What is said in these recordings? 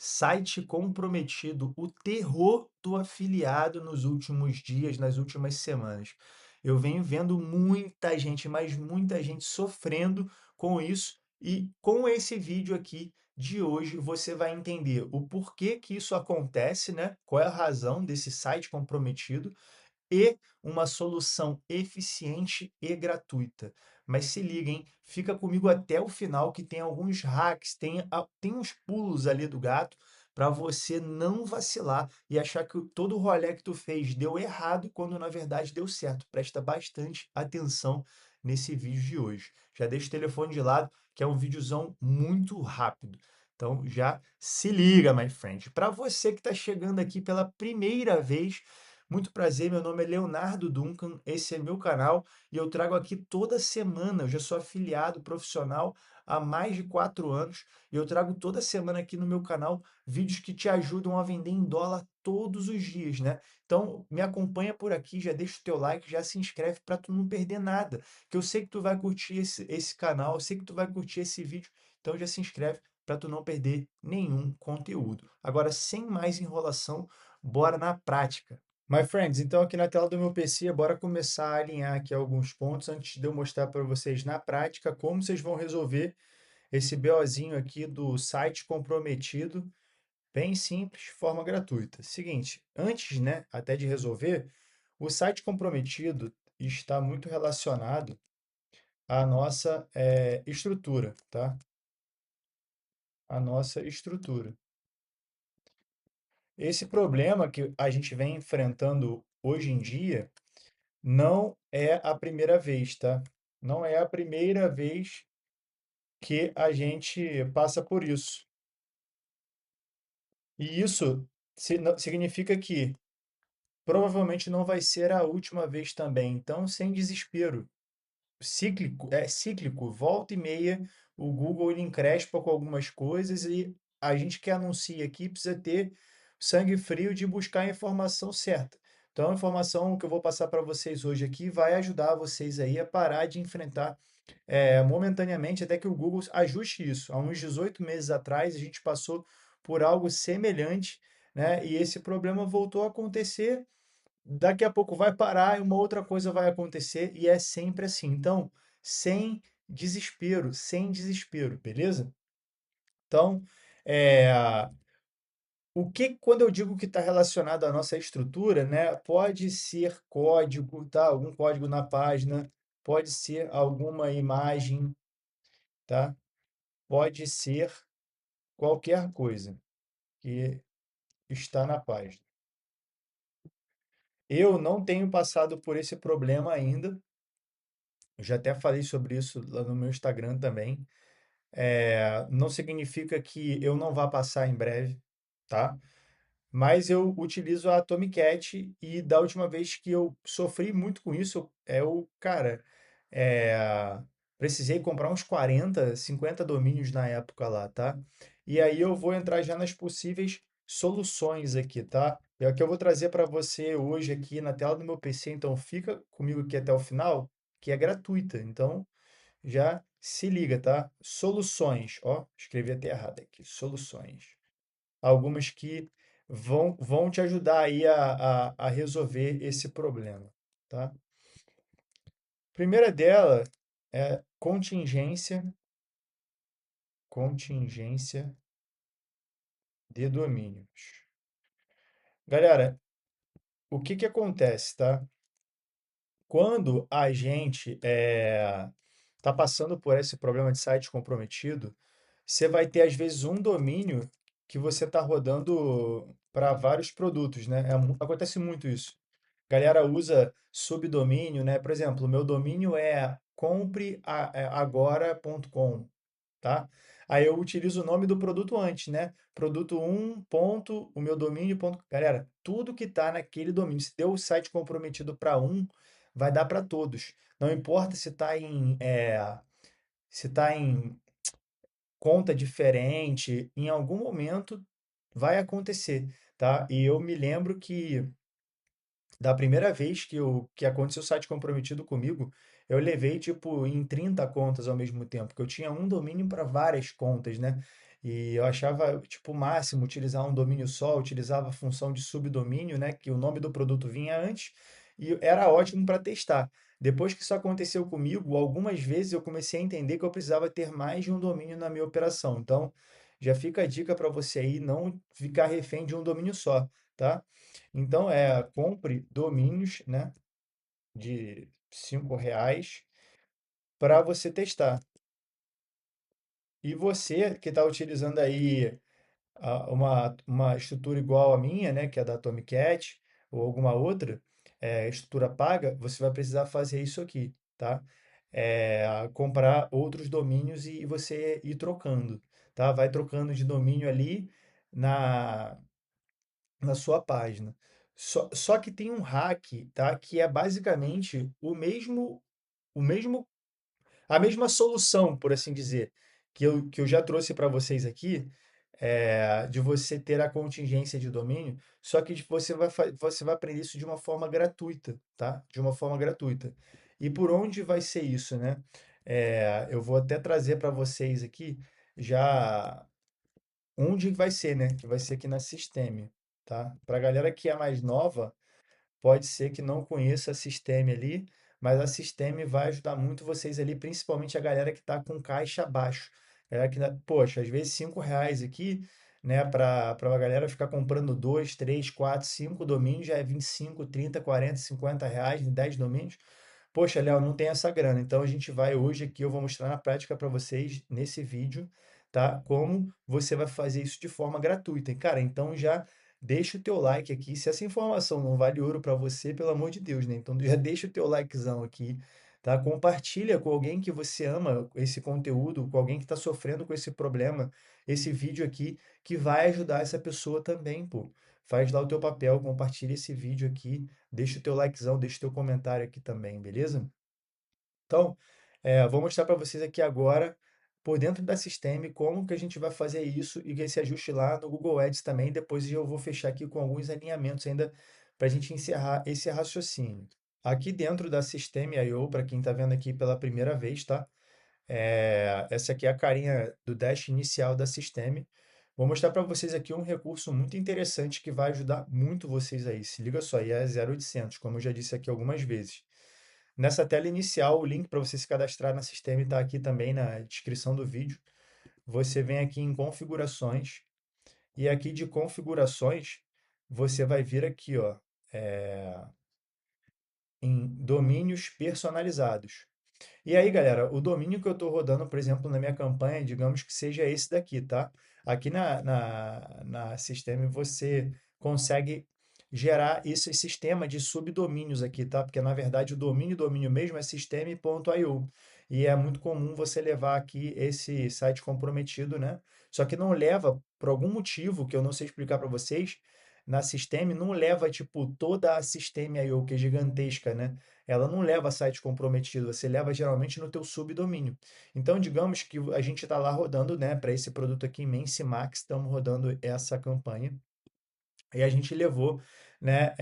Site comprometido, o terror do afiliado nos últimos dias, nas últimas semanas. Eu venho vendo muita gente, mas muita gente sofrendo com isso, e com esse vídeo aqui de hoje você vai entender o porquê que isso acontece, né? Qual é a razão desse site comprometido e uma solução eficiente e gratuita. Mas se liga, hein? Fica comigo até o final que tem alguns hacks, tem uns pulos ali do gato para você não vacilar e achar que todo o rolê que tu fez deu errado quando na verdade deu certo. Presta bastante atenção nesse vídeo de hoje. Já deixa o telefone de lado, que é um videozão muito rápido. Então já se liga, my friend. Para você que está chegando aqui pela primeira vez, muito prazer, meu nome é Leonardo Duncan, esse é meu canal e eu trago aqui toda semana. Eu já sou afiliado profissional há mais de 4 anos e eu trago toda semana aqui no meu canal vídeos que te ajudam a vender em dólar todos os dias, né? Então me acompanha por aqui, já deixa o teu like, já se inscreve para tu não perder nada, que eu sei que tu vai curtir esse canal, eu sei que tu vai curtir esse vídeo, então já se inscreve para tu não perder nenhum conteúdo. Agora, sem mais enrolação, bora na prática. My friends, então aqui na tela do meu PC, bora começar a alinhar aqui alguns pontos antes de eu mostrar para vocês na prática como vocês vão resolver esse BOzinho aqui do site comprometido, bem simples, de forma gratuita. Seguinte, antes, né, até de resolver, o site comprometido está muito relacionado à nossa estrutura, tá? A nossa estrutura. Esse problema que a gente vem enfrentando hoje em dia não é a primeira vez, tá? Não é a primeira vez que a gente passa por isso. E isso significa que provavelmente não vai ser a última vez também. Então, sem desespero. Cíclico, volta e meia, o Google ele encrespa com algumas coisas e a gente que anuncia aqui precisa ter sangue frio de buscar a informação certa. Então, a informação que eu vou passar para vocês hoje aqui vai ajudar vocês aí a parar de enfrentar momentaneamente até que o Google ajuste isso. Há uns 18 meses atrás, a gente passou por algo semelhante, né? E esse problema voltou a acontecer. Daqui a pouco vai parar e uma outra coisa vai acontecer, e é sempre assim. Então, sem desespero, beleza? Então, é, quando eu digo que está relacionado à nossa estrutura, né? Pode ser código, tá? Algum código na página, pode ser alguma imagem, tá? Pode ser qualquer coisa que está na página. Eu não tenho passado por esse problema ainda. Eu já até falei sobre isso lá no meu Instagram também. Não significa que eu não vá passar em breve, tá? Mas eu utilizo a Tomcat e da última vez que eu sofri muito com isso, cara, é, precisei comprar uns 40, 50 domínios na época lá, tá? E aí eu vou entrar já nas possíveis soluções aqui, tá? É o que eu vou trazer para você hoje aqui na tela do meu PC, então fica comigo aqui até o final, que é gratuita. Então, já se liga, tá? Soluções, ó, escrevi até errado aqui, soluções. Algumas que vão te ajudar aí a resolver esse problema, tá? Primeira dela é contingência de domínios. Galera, o que que acontece, tá? Quando a gente está passando por esse problema de site comprometido, você vai ter às vezes um domínio que você está rodando para vários produtos, né? Acontece muito isso. A galera usa subdomínio, né? Por exemplo, o meu domínio é compreagora.com, tá? Aí eu utilizo o nome do produto antes, né? Produto um ponto, o meu domínio ponto. Galera, tudo que está naquele domínio, se deu o site comprometido para um, vai dar para todos. Não importa se tá em conta diferente, em algum momento vai acontecer, tá? E eu me lembro que da primeira vez que aconteceu o site comprometido comigo, eu levei tipo em 30 contas ao mesmo tempo, porque eu tinha um domínio para várias contas, né? E eu achava, tipo, o máximo utilizar um domínio só, utilizava a função de subdomínio, né, que o nome do produto vinha antes, e era ótimo para testar. Depois que isso aconteceu comigo, algumas vezes eu comecei a entender que eu precisava ter mais de um domínio na minha operação. Então, já fica a dica para você aí não ficar refém de um domínio só, tá? Então, compre domínios, né, de R$ 5 para você testar. E você que está utilizando aí uma estrutura igual à minha, né, que é da Tomcat, ou alguma outra, estrutura paga, você vai precisar fazer isso aqui, tá? Comprar outros domínios e você ir trocando, tá? Vai trocando de domínio ali na, na sua página. Só que tem um hack, tá? Que é basicamente o mesmo a mesma solução, por assim dizer, que eu já trouxe para vocês aqui, de você ter a contingência de domínio, só que você vai aprender isso de uma forma gratuita, tá? De uma forma gratuita. E por onde vai ser isso, né? Eu vou até trazer para vocês aqui já onde vai ser, né? Que vai ser aqui na Systeme, tá? Para a galera que é mais nova, pode ser que não conheça a Systeme ali, mas a Systeme vai ajudar muito vocês ali, principalmente a galera que está com caixa baixo. Galera que, poxa, às vezes R$ 5 aqui, né, para a galera ficar comprando 2, 3, 4, 5 domínios, já é 25, 30, 40, R$ 50 em 10 domínios. Poxa, Léo, não tem essa grana. Então a gente vai hoje aqui, eu vou mostrar na prática para vocês nesse vídeo, tá? Como você vai fazer isso de forma gratuita. E, cara, então já deixa o teu like aqui. Se essa informação não vale ouro para você, pelo amor de Deus, né? Então já deixa o teu likezão aqui, tá? Compartilha com alguém que você ama esse conteúdo, com alguém que está sofrendo com esse problema, esse vídeo aqui, que vai ajudar essa pessoa também, pô. Faz lá o teu papel, compartilha esse vídeo aqui, deixa o teu likezão, deixa o teu comentário aqui também, beleza? Então, vou mostrar para vocês aqui agora, por dentro da Systeme, como que a gente vai fazer isso e esse ajuste lá no Google Ads também. Depois eu vou fechar aqui com alguns alinhamentos ainda para a gente encerrar esse raciocínio. Aqui dentro da Systeme I/O, para quem está vendo aqui pela primeira vez, tá? Essa aqui é a carinha do dash inicial da Systeme. Vou mostrar para vocês aqui um recurso muito interessante que vai ajudar muito vocês aí. Se liga só, e é 0800, como eu já disse aqui algumas vezes. Nessa tela inicial, o link para você se cadastrar na Systeme está aqui também na descrição do vídeo. Você vem aqui em configurações e aqui de configurações você vai vir aqui, ó, em domínios personalizados. E aí, galera, o domínio que eu estou rodando, por exemplo, na minha campanha, digamos que seja esse daqui, tá? Aqui na Systeme você consegue gerar esse sistema de subdomínios aqui, tá? Porque na verdade o domínio mesmo é systeme.io. E é muito comum você levar aqui esse site comprometido, né? Só que não leva, por algum motivo que eu não sei explicar para vocês, na Systeme não leva tipo toda a Systeme.io, que é gigantesca, né? Ela não leva site comprometido, você leva geralmente no teu subdomínio. Então, digamos que a gente está lá rodando, né, para esse produto aqui, Mense Max, estamos rodando essa campanha, e a gente levou, né,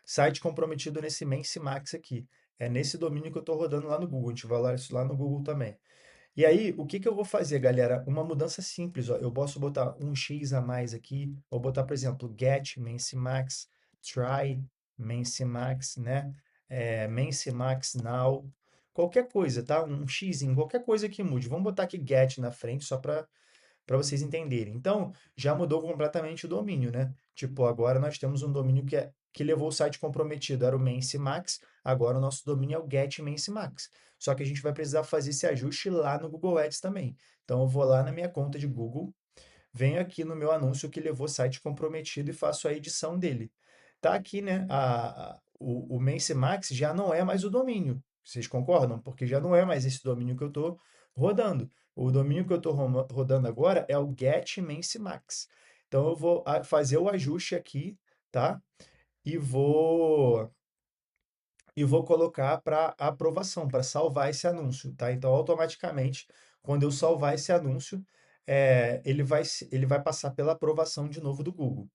site comprometido nesse Mense Max aqui. É nesse domínio que eu estou rodando lá no Google, a gente vai lá isso lá no Google também. E aí, o que que eu vou fazer, galera? Uma mudança simples, ó. Eu posso botar um X a mais aqui, ou botar, por exemplo, get Mense Max, try Mense Max, né? Mense Max now, qualquer coisa, tá? Um X em qualquer coisa que mude. Vamos botar aqui get na frente só para vocês entenderem. Então, já mudou completamente o domínio, né? Tipo, agora nós temos um domínio que levou o site comprometido, era o Mense Max, agora o nosso domínio é o Get Mense Max. Só que a gente vai precisar fazer esse ajuste lá no Google Ads também. Então, eu vou lá na minha conta de Google, venho aqui no meu anúncio que levou site comprometido e faço a edição dele. Tá aqui, né? O Mense Max já não é mais o domínio. Vocês concordam? Porque já não é mais esse domínio que eu estou rodando. O domínio que eu estou rodando agora é o Get Mense Max. Então eu vou fazer o ajuste aqui, tá? E vou colocar para aprovação, para salvar esse anúncio, tá? Então, automaticamente, quando eu salvar esse anúncio, ele vai passar pela aprovação de novo do Google.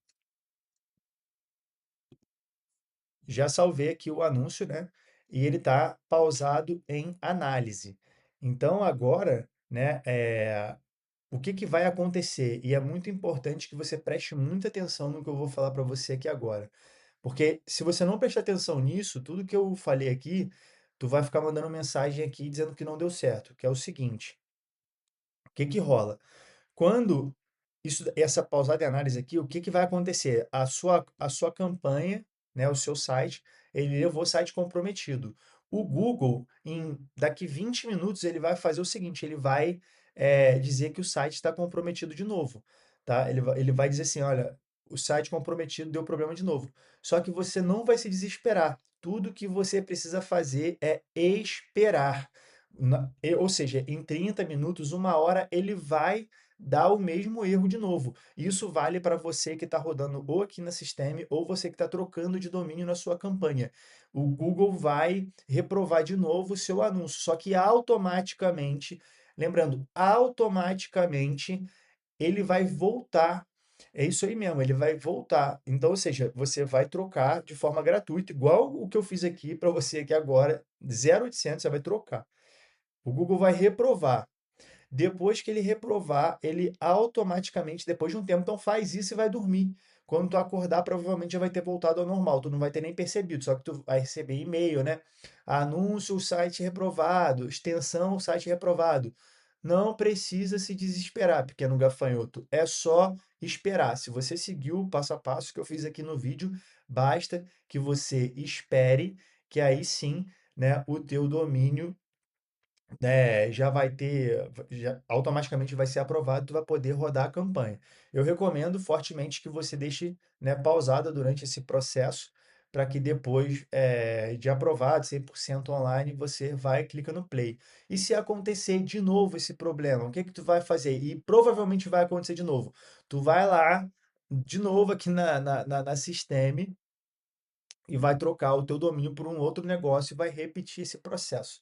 Já salvei aqui o anúncio, né? E ele está pausado em análise. Então, agora, né, o que que vai acontecer? E é muito importante que você preste muita atenção no que eu vou falar para você aqui agora. Porque se você não prestar atenção nisso, tudo que eu falei aqui, tu vai ficar mandando mensagem aqui dizendo que não deu certo, que é o seguinte, o que que rola? Quando essa pausada e análise aqui, o que que vai acontecer? A sua campanha, né, o seu site, ele levou o site comprometido. O Google, daqui 20 minutos, ele vai fazer o seguinte, ele vai dizer que o site está comprometido de novo, tá? Ele vai dizer assim, olha, o site comprometido deu problema de novo. Só que você não vai se desesperar. Tudo que você precisa fazer é esperar. Ou seja, em 30 minutos, uma hora, ele vai dar o mesmo erro de novo. Isso vale para você que está rodando ou aqui na System ou você que está trocando de domínio na sua campanha. O Google vai reprovar de novo o seu anúncio, só que automaticamente, lembrando, automaticamente ele vai voltar. É isso aí mesmo, ele vai voltar. Então, ou seja, você vai trocar de forma gratuita, igual o que eu fiz aqui para você aqui agora, 0,800, você vai trocar. O Google vai reprovar. Depois que ele reprovar, ele automaticamente, depois de um tempo, então faz isso e vai dormir. Quando tu acordar, provavelmente já vai ter voltado ao normal. Tu não vai ter nem percebido, só que tu vai receber e-mail, né? Anúncio, o site reprovado, extensão, o site reprovado. Não precisa se desesperar, pequeno gafanhoto. É só esperar. Se você seguiu o passo a passo que eu fiz aqui no vídeo, basta que você espere, que aí sim, né, o teu domínio já vai ter, já automaticamente vai ser aprovado, tu vai poder rodar a campanha. Eu recomendo fortemente que você deixe, né, pausada durante esse processo, para que depois de aprovado, 100% online, você vai e clica no play. E se acontecer de novo esse problema, o que que tu vai fazer? E provavelmente vai acontecer de novo. Tu vai lá, de novo aqui na System, e vai trocar o teu domínio por um outro negócio e vai repetir esse processo.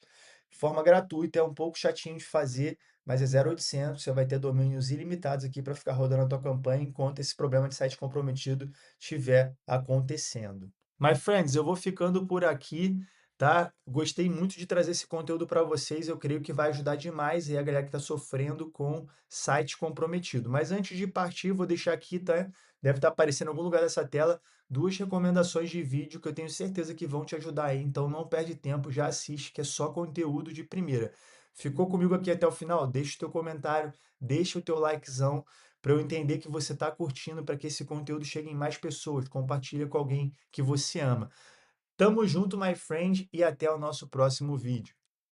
De forma gratuita, é um pouco chatinho de fazer, mas é 0,800, você vai ter domínios ilimitados aqui para ficar rodando a tua campanha enquanto esse problema de site comprometido estiver acontecendo. My friends, eu vou ficando por aqui, tá? Gostei muito de trazer esse conteúdo para vocês. Eu creio que vai ajudar demais aí a galera que está sofrendo com site comprometido. Mas antes de partir, vou deixar aqui, tá? Deve estar aparecendo em algum lugar dessa tela duas recomendações de vídeo que eu tenho certeza que vão te ajudar aí. Então não perde tempo, já assiste, que é só conteúdo de primeira. Ficou comigo aqui até o final? Deixa o teu comentário, deixa o teu likezão para eu entender que você está curtindo, para que esse conteúdo chegue em mais pessoas. Compartilha com alguém que você ama. Tamo junto, my friend, e até o nosso próximo vídeo.